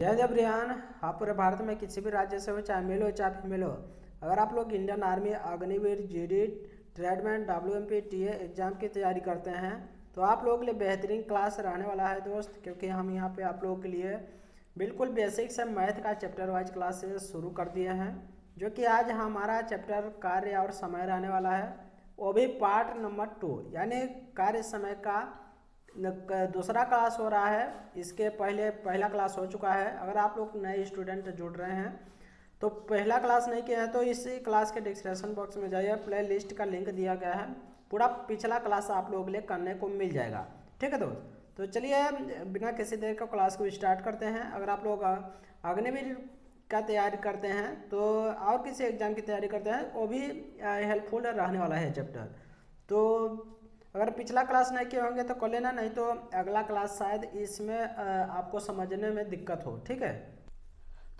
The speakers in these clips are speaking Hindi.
जय जब रियान। आप पूरे भारत में किसी भी राज्य से हो, चाहे मेल हो चाहे फीमेल हो, अगर आप लोग Indian army, Agniveer, GD, tradesman, WMP, TA exam की तैयारी करते हैं तो आप लोगों के लिए बेहतरीन क्लास रहने वाला है दोस्त। क्योंकि हम यहाँ पे आप लोगों के लिए बिल्कुल बेसिक से मैथ का चैप्टर वाइज क्लासेस शुरू कर दिए हैं, जो कि आज हमारा चैप्टर कार्य और समय रहने वाला है, वो भी पार्ट नंबर 2 यानी कार्य समय का दूसरा क्लास हो रहा है। इसके पहले पहला क्लास हो चुका है। अगर आप लोग नए स्टूडेंट जुड़ रहे हैं तो पहला क्लास नहीं किया है तो इसी क्लास के डिस्क्रिप्शन बॉक्स में जाइए, प्ले लिस्ट का लिंक दिया गया है, पूरा पिछला क्लास आप लोगों के लिए करने को मिल जाएगा। ठीक है दोस्त, तो चलिए बिना किसी देर का क्लास को स्टार्ट करते हैं। अगर आप लोग अग्निवीर का तैयारी करते हैं तो और किसी एग्जाम की तैयारी करते हैं, वो भी हेल्पफुल रहने वाला है चैप्टर। तो अगर पिछला क्लास नहीं किए होंगे तो कर लेना, नहीं तो अगला क्लास शायद इसमें आपको समझने में दिक्कत हो। ठीक है,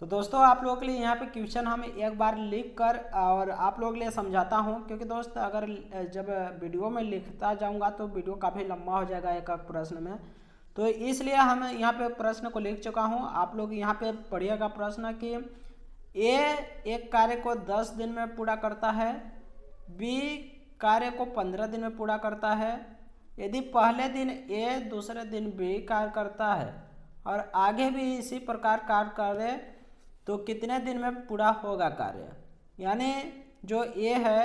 तो दोस्तों आप लोगों के लिए यहाँ पे क्वेश्चन हम एक बार लिख कर और आप लोगों के लिए समझाता हूँ, क्योंकि दोस्त अगर जब वीडियो में लिखता जाऊँगा तो वीडियो काफ़ी लंबा हो जाएगा एक एक प्रश्न में, तो इसलिए हम यहाँ पे प्रश्न को लिख चुका हूँ। आप लोग यहाँ पे पढ़िएगा प्रश्न कि ए एक कार्य को 10 दिन में पूरा करता है, बी कार्य को 15 दिन में पूरा करता है। यदि पहले दिन ए दूसरे दिन बी कार्य करता है और आगे भी इसी प्रकार कार्य करे तो कितने दिन में पूरा होगा कार्य। यानी जो ए है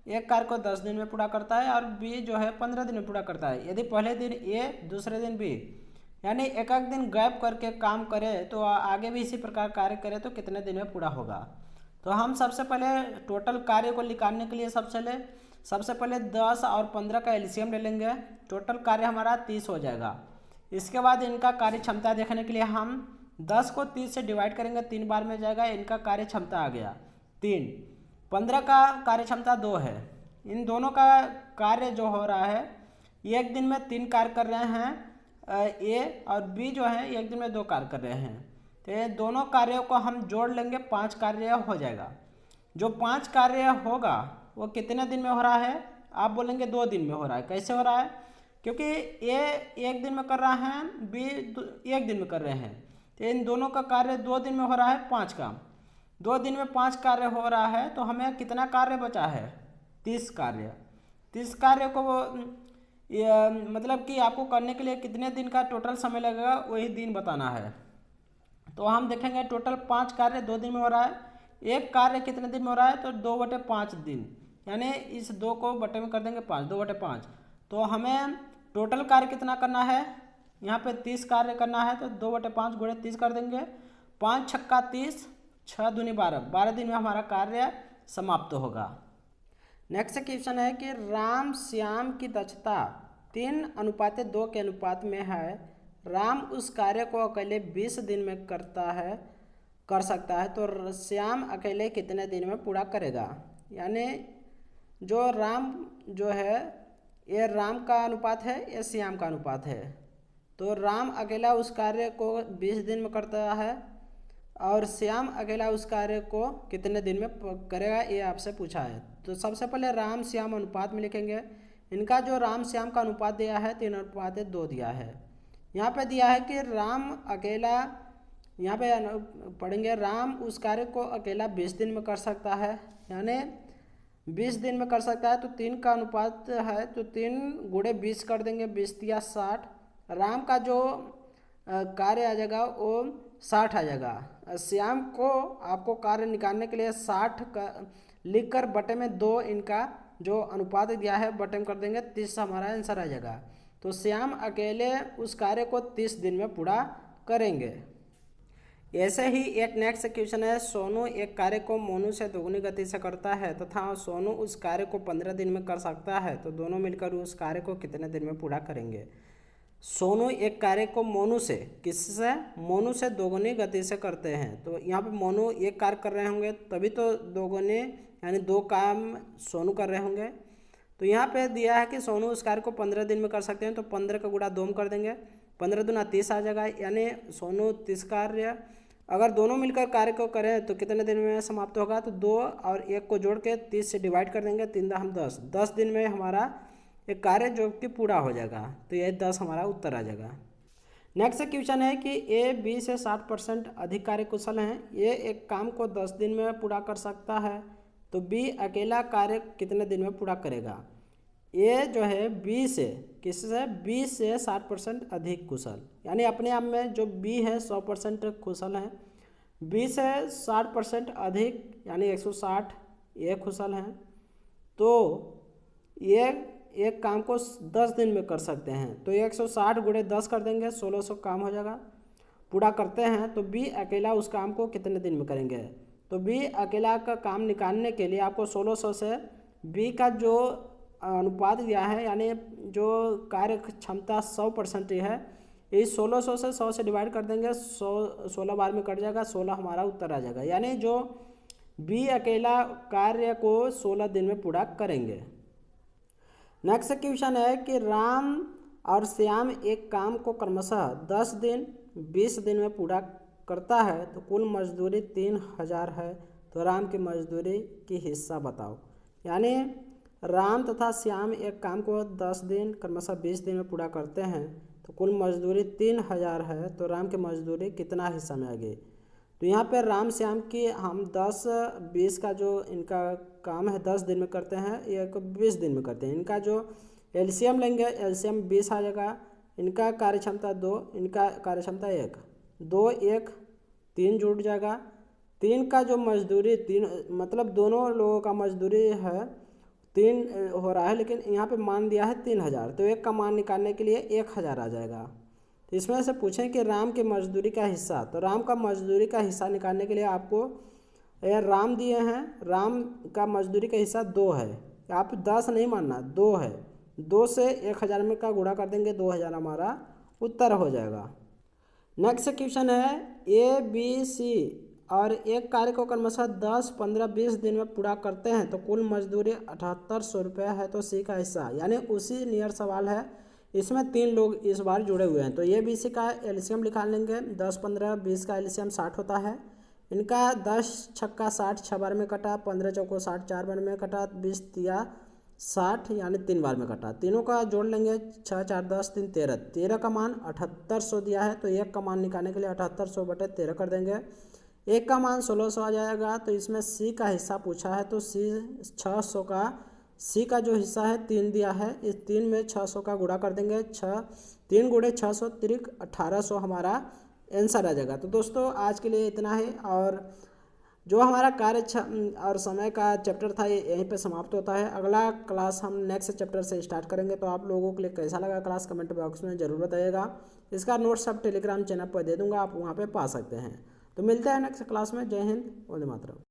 एक कार्य को 10 दिन में पूरा करता है और बी जो है 15 दिन में पूरा करता है। यदि पहले दिन ए दूसरे दिन बी, यानी एक एक दिन गैप करके काम करे तो आगे भी इसी प्रकार कार्य करे तो कितने दिन में पूरा होगा। तो हम सबसे पहले टोटल कार्य को निकालने के लिए सबसे पहले 10 और 15 का एलसीएम ले लेंगे। टोटल कार्य हमारा 30 हो जाएगा। इसके बाद इनका कार्य क्षमता देखने के लिए हम 10 को 30 से डिवाइड करेंगे, 3 बार में जाएगा, इनका कार्य क्षमता आ गया 3। 15 का कार्य क्षमता 2 है। इन दोनों का कार्य जो हो रहा है, एक दिन में 3 कार्य कर रहे हैं ए, और बी जो है एक दिन में 2 कार्य कर रहे हैं। तो ये दोनों कार्यों को हम जोड़ लेंगे, 5 कार्य हो जाएगा। जो 5 कार्य होगा वो कितने दिन में हो रहा है, आप बोलेंगे 2 दिन में हो रहा है। कैसे हो रहा है, क्योंकि ए एक दिन में कर रहा है, बी एक दिन में कर रहे हैं, तो इन दोनों का कार्य 2 दिन में हो रहा है 5 का। 2 दिन में 5 कार्य हो रहा है तो हमें कितना कार्य बचा है, 30 कार्य। 30 कार्य को मतलब कि आपको करने के लिए कितने दिन का टोटल समय लगेगा वही दिन बताना है। तो हम देखेंगे टोटल 5 कार्य 2 दिन में हो रहा है, एक कार्य कितने दिन में हो रहा है तो 2/5 दिन, यानी इस 2 को बटे में कर देंगे 5, 2/5। तो हमें टोटल कार्य कितना करना है, यहाँ पे 30 कार्य करना है तो 2/5 गुणे 30 कर देंगे, 5 छक्का 30, 6 दूनी 12, 12 दिन में हमारा कार्य समाप्त होगा। नेक्स्ट क्वेश्चन है कि राम श्याम की दक्षता 3:2 के अनुपात में है। राम उस कार्य को अकेले 20 दिन में कर सकता है तो श्याम अकेले कितने दिन में पूरा करेगा। यानी जो राम जो है ये राम का अनुपात है, ये श्याम का अनुपात है। तो राम अकेला उस कार्य को 20 दिन में करता है और श्याम अकेला उस कार्य को कितने दिन में करेगा, ये आपसे पूछा है। तो सबसे पहले राम श्याम अनुपात में लिखेंगे। इनका जो राम श्याम का अनुपात दिया है 3:2 दिया है। यहाँ पे दिया है कि राम अकेला, यहाँ पे पढ़ेंगे राम उस कार्य को अकेला 20 दिन में कर सकता है, यानी 20 दिन में कर सकता है तो 3 का अनुपात है तो 3 गुणे 20 कर देंगे, 20 या 60। राम का जो कार्य आ जाएगा वो 60 आ जाएगा। श्याम को आपको कार्य निकालने के लिए 60 का लिख कर बटे में 2 इनका जो अनुपात दिया है बटे में कर देंगे, 30 हमारा आंसर आ जाएगा। तो श्याम अकेले उस कार्य को 30 दिन में पूरा करेंगे। ऐसे ही एक नेक्स्ट क्वेश्चन है, सोनू एक कार्य को मोनू से दोगुनी गति से करता है तथा सोनू उस कार्य को 15 दिन में कर सकता है तो दोनों मिलकर उस कार्य को कितने दिन में पूरा करेंगे। सोनू एक कार्य को मोनू से, किससे, मोनू से दोगुनी गति से करते हैं। तो यहाँ पे मोनू एक कार्य कर रहे होंगे तभी तो दोगुनी यानी 2 काम सोनू कर रहे होंगे। तो यहाँ पे दिया है कि सोनू उस कार्य को 15 दिन में कर सकते हैं तो 15 का गुणा 2 में कर देंगे, 15 दूना 30 आ जाएगा। यानी सोनू 30 कार्य अगर दोनों मिलकर कार्य को करें तो कितने दिन में समाप्त होगा, तो 2 और 1 को जोड़ के 30 से डिवाइड कर देंगे, 3 हम 10 दिन में हमारा एक कार्य जो कि पूरा हो जाएगा। तो यह 10 हमारा उत्तर आ जाएगा। नेक्स्ट क्वेश्चन है कि ए बी से 60% अधिक कार्यकुशल हैं। ये एक काम को 10 दिन में पूरा कर सकता है, तो बी अकेला कार्य कितने दिन में पूरा करेगा। ये जो है बी से किससे, बी से 60% अधिक कुशल, यानी अपने आप में जो बी है 100% कुशल है, बी से 60% अधिक यानी 160 ये कुशल हैं। तो ये एक काम को 10 दिन में कर सकते हैं, तो 160 गुणे 10 कर देंगे, 1600 काम हो जाएगा, पूरा करते हैं। तो बी अकेला उस काम को कितने दिन में करेंगे, तो बी अकेला का काम निकालने के लिए आपको 1600 से बी का जो अनुपात दिया है, यानी जो कार्य क्षमता 100% है, इस 1600 से 100 से डिवाइड कर देंगे, 16 बार में कट जाएगा, 16 हमारा उत्तर आ जाएगा। यानी जो बी अकेला कार्य को 16 दिन में पूरा करेंगे। नेक्स्ट क्वेश्चन है कि राम और श्याम एक काम को क्रमशः 10 दिन 20 दिन में पूरा करता है, तो कुल मजदूरी 3000 है, तो राम की मजदूरी की हिस्सा बताओ। यानी राम तथा श्याम एक काम को 10 दिन क्रमशः 20 दिन में पूरा करते हैं, तो कुल मजदूरी 3000 है, तो राम की मजदूरी कितना हिस्सा में आ गई। तो यहाँ पर राम श्याम की हम 10-20 का जो इनका काम है 10 दिन में करते हैं, ये 20 दिन में करते हैं। इनका जो एलसीएम लेंगे, एलसीएम 20 आ जाएगा। इनका कार्यक्षमता 2, इनका कार्यक्षमता 1, 2 1 3 जुड़ जाएगा। 3 का जो मजदूरी 3 मतलब दोनों लोगों का मजदूरी है 3 हो रहा है, लेकिन यहाँ पे मान दिया है 3000, तो एक का मान निकालने के लिए 1000 आ जाएगा। तो इसमें से पूछें कि राम की मजदूरी का हिस्सा, तो राम का मजदूरी का हिस्सा निकालने के लिए आपको राम दिए हैं, राम का मजदूरी का हिस्सा 2 है, आप 10 नहीं मानना 2 है, 2 से 1000 में का गुणा कर देंगे, 2000 हमारा उत्तर हो जाएगा। नेक्स्ट क्वेश्चन है ए बी सी और एक कार्य को क्रमशः 10, 15, 20 दिन में पूरा करते हैं, तो कुल मजदूरी 7800 रुपये है, तो सी का हिस्सा, यानी उसी नियर सवाल है, इसमें 3 लोग इस बार जुड़े हुए हैं। तो ये बी सी का एलसीएम निकाल लेंगे, 10, 15, 20 का एलसीएम 60 होता है। इनका 10 छक्का 60 6 बार में कटा, 15 चौको 60 4 बार में कटा, 20 तिया 60 यानी 3 बार में कटा। तीनों का जोड़ लेंगे, 6 4 10 3 13, 13 का मान 7800 दिया है, तो एक का मान निकालने के लिए 7800 बटे 13 कर देंगे, एक का मान 1600 आ जाएगा। तो इसमें सी का हिस्सा पूछा है, तो सी 600 का सी का जो हिस्सा है 3 दिया है, इस 3 में 600 का गुणा कर देंगे, 3 गुणे 600 त्रिक 1800 हमारा आंसर आ जाएगा। तो दोस्तों आज के लिए इतना है, और जो हमारा कार्य और समय का चैप्टर था ये यहीं पे समाप्त होता है। अगला क्लास हम नेक्स्ट चैप्टर से स्टार्ट करेंगे। तो आप लोगों के लिए कैसा लगा क्लास कमेंट बॉक्स में ज़रूर बताइएगा। इसका नोट्स आप टेलीग्राम चैनल पर दे दूँगा, आप वहाँ पर पा सकते हैं। तो मिलते हैं नेक्स्ट क्लास में। जय हिंद, वंदे मातरम।